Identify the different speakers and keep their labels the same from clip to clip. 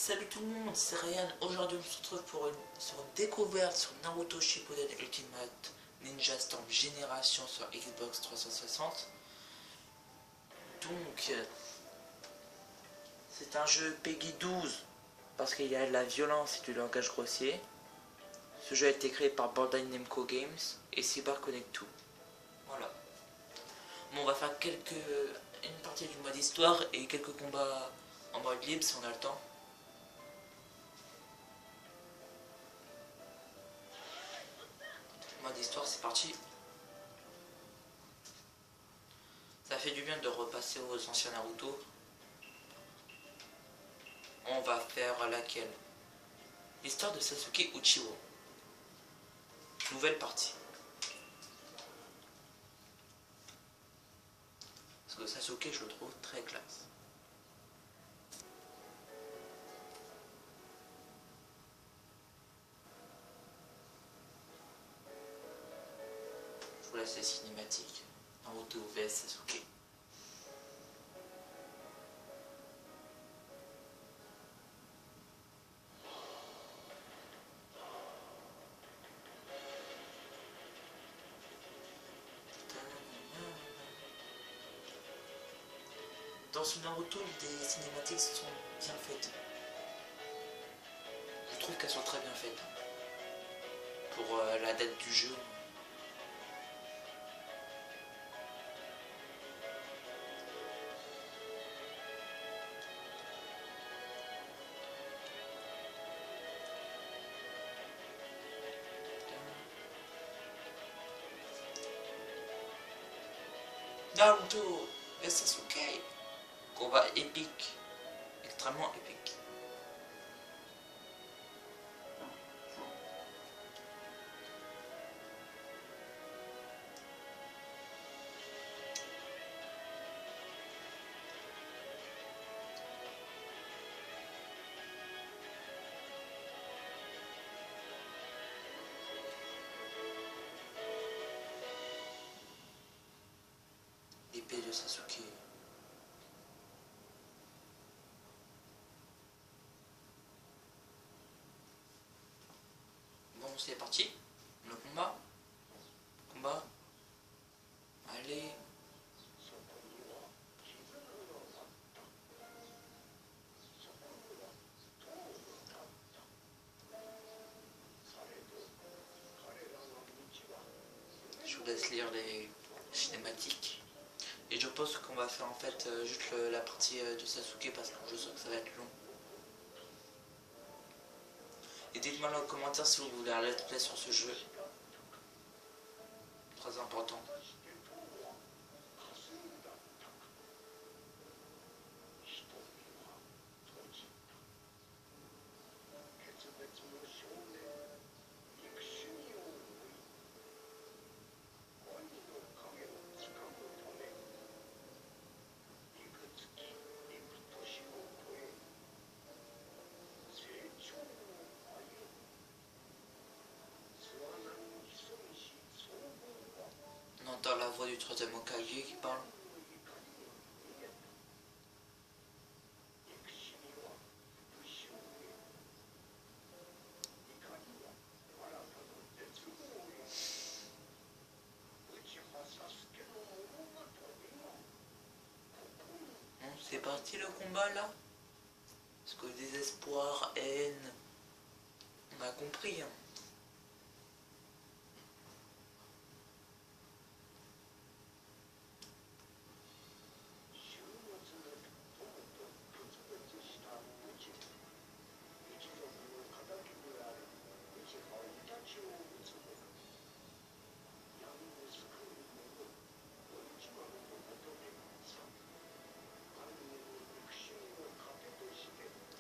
Speaker 1: Salut tout le monde, c'est Ryan. Aujourd'hui on se retrouve sur une découverte sur Naruto Shippuden Ultimate Ninja Storm Génération sur Xbox 360. Donc c'est un jeu Peggy 12 parce qu'il y a de la violence et du langage grossier. Ce jeu a été créé par Bandai Namco Games et Cyber Connect 2. Voilà. Bon, on va faire une partie du mode histoire et quelques combats en mode libre si on a le temps. Mode histoire, c'est parti. Ça fait du bien de repasser aux anciens Naruto. On va faire laquelle? L'histoire de Sasuke Uchiwa. Nouvelle partie. Parce que Sasuke, je le trouve très classe. Je vous laisse les cinématiques. Naruto vs Sasuke. Dans ce Naruto, les cinématiques sont bien faites. Je trouve qu'elles sont très bien faites. Pour la date du jeu. Naruto et Sasuke. Combat épique. Extrêmement épique. L'épée de Sasuke. Bon, c'est parti. Le combat. Combat. Allez. Je vous laisse lire les cinématiques. Et je pense qu'on va faire en fait juste la partie de Sasuke parce que je sens que ça va être long. Et dites-moi dans les commentaires si vous voulez un let's play sur ce jeu. Très important. On entend la voix du troisième Hokage qui parle. Bon, c'est parti le combat là. Parce que désespoir, haine, on a compris. Hein.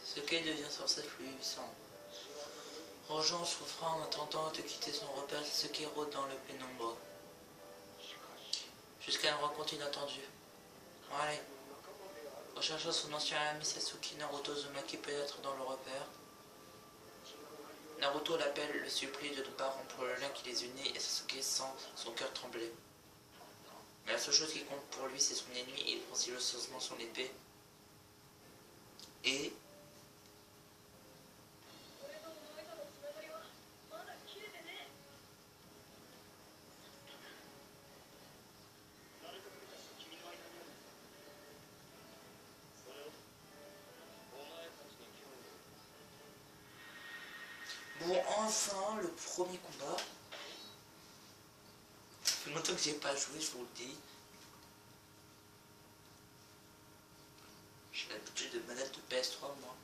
Speaker 1: Sasuke devient sorcier fluissant. Rangeant son frein en attendant de quitter son repère, Sasuke rôde dans le pénombre. Jusqu'à une rencontre inattendue. Allez. Recherchant son ancien ami Sasuke, Naruto Uzumaki pénètre dans le repère. Naruto l'appelle, le supplie de ne pas rompre le lien qui les unit et Sasuke sent son cœur trembler. Mais la seule chose qui compte pour lui c'est son ennemi et il prend silencieusement son épée. Et enfin le premier combat. Ça fait longtemps que j'ai pas joué, je vous le dis. J'ai l'habitude de manette de PS3 moi.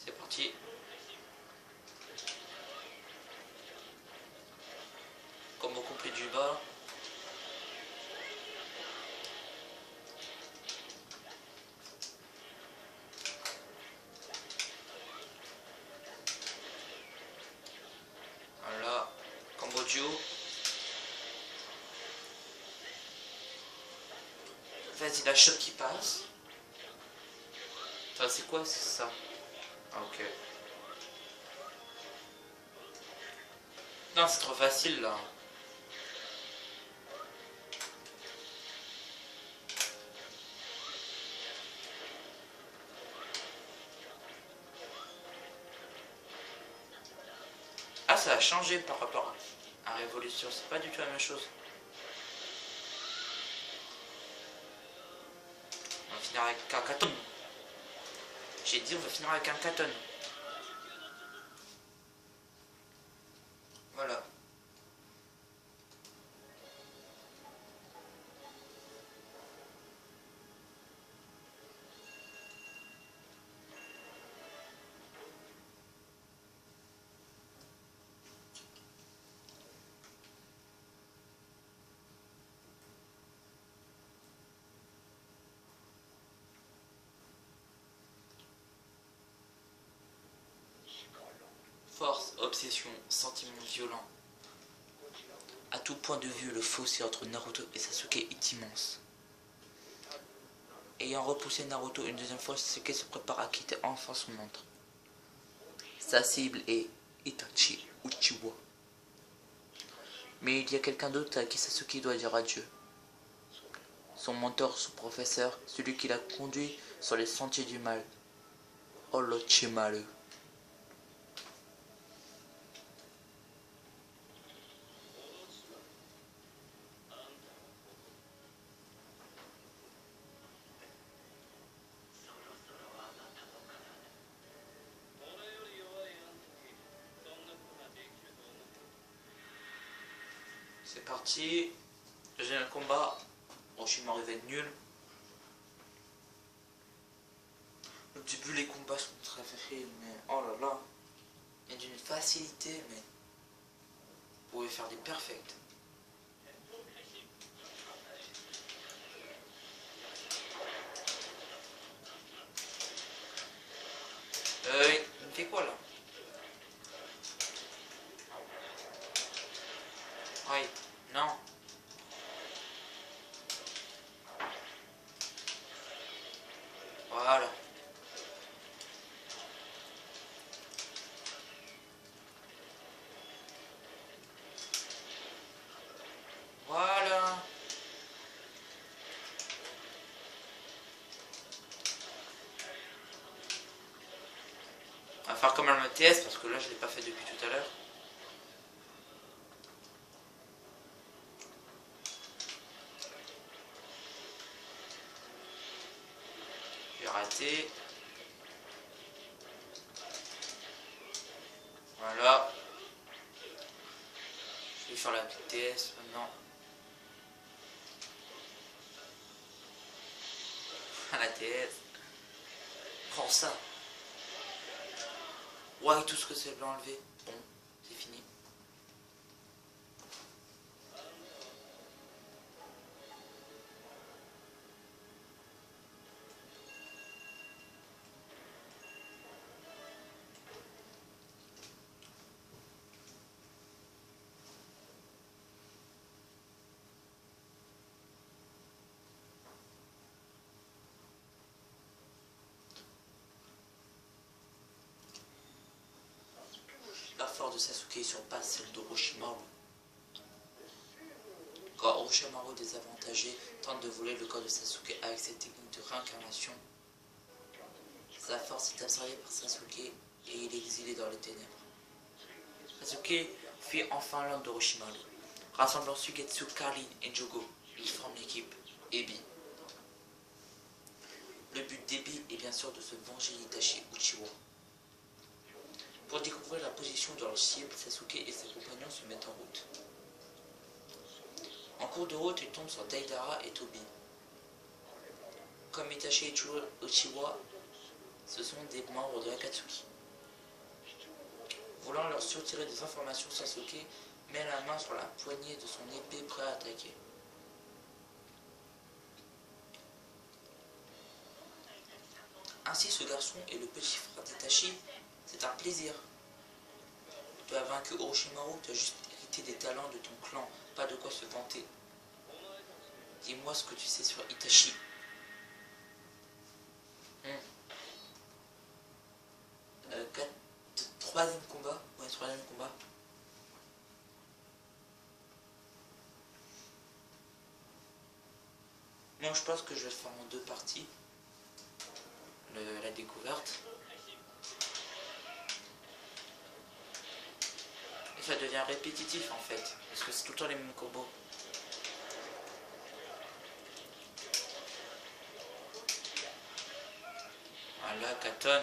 Speaker 1: C'est parti. Combo complet du bas. Voilà. Combo duo. Vas-y, la shot qui passe. Enfin, c'est quoi, c'est ça? Ah, ok. Non, c'est trop facile là. Ah, ça a changé par rapport à Révolution, c'est pas du tout la même chose. On va finir avec un katon. J'ai dit on va finir avec un katon. Voilà. Force, obsession, sentiment violent. À tout point de vue, le fossé entre Naruto et Sasuke est immense. Ayant repoussé Naruto une deuxième fois, Sasuke se prépare à quitter enfin son montre. Sa cible est Itachi Uchiwa. Mais il y a quelqu'un d'autre à qui Sasuke doit dire adieu. Son mentor, son professeur, celui qui l'a conduit sur les sentiers du mal. Orochimaru. C'est parti. J'ai un combat. Orochimaru va être nul. Au début, les combats sont très faciles, mais oh là là. Il y a d'une facilité, mais vous pouvez faire des perfects. Il me fait quoi là? Oui, non. Voilà. Voilà. On va faire comme un TS parce que là je l'ai pas fait depuis tout à l'heure. J'ai raté. Voilà. Je vais faire la TS maintenant. La TS. Prends ça. Ouais, tout ce que c'est blanc enlevé. Bon, c'est fini. La force de Sasuke surpasse celle d'Orochimaru. Quand Orochimaru désavantagé tente de voler le corps de Sasuke avec cette technique de réincarnation, sa force est absorbée par Sasuke et il est exilé dans les ténèbres. Sasuke fuit enfin l'homme d'Orochimaru. Rassemblant Suigetsu, Karlin et Jogo, ils forment l'équipe Ebi. Le but débile est bien sûr de se venger d'Itachi Uchiwa. Pour découvrir la position de leur cible, Sasuke et ses compagnons se mettent en route. En cours de route, ils tombent sur Deidara et Tobi. Comme Itachi et Uchiwa, ce sont des membres de l'Akatsuki. Voulant leur surtirer des informations, Sasuke met la main sur la poignée de son épée prêt à attaquer. Ainsi, ce garçon est le petit frère d'Itachi. C'est un plaisir. Tu as vaincu Orochimaru, tu as juste hérité des talents de ton clan, pas de quoi se vanter. Dis-moi ce que tu sais sur Itachi. Troisième combat. Ouais, troisième combat. Bon, je pense que je vais le faire en 2 parties. La découverte. Et ça devient répétitif en fait, parce que c'est tout le temps les mêmes combos. Voilà, Katon.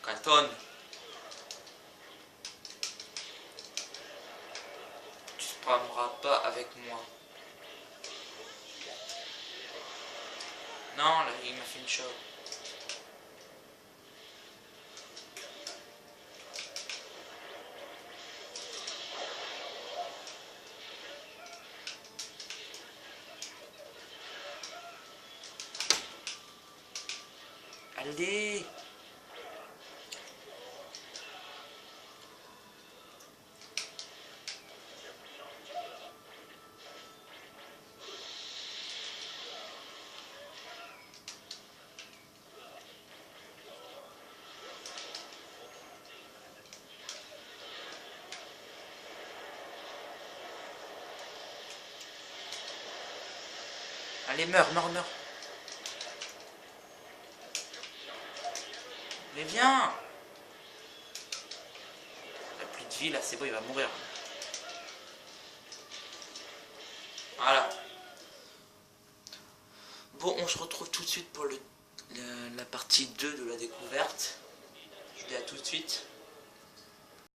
Speaker 1: Katon. Tu ne spammeras pas avec moi. Non, là, il m'a fait une choc. Allez! Allez, meurs, meurs, meurs. Mais viens! Il n'a plus de vie là, c'est bon, il va mourir. Voilà. Bon, on se retrouve tout de suite pour la partie 2 de la découverte. Je dis à tout de suite.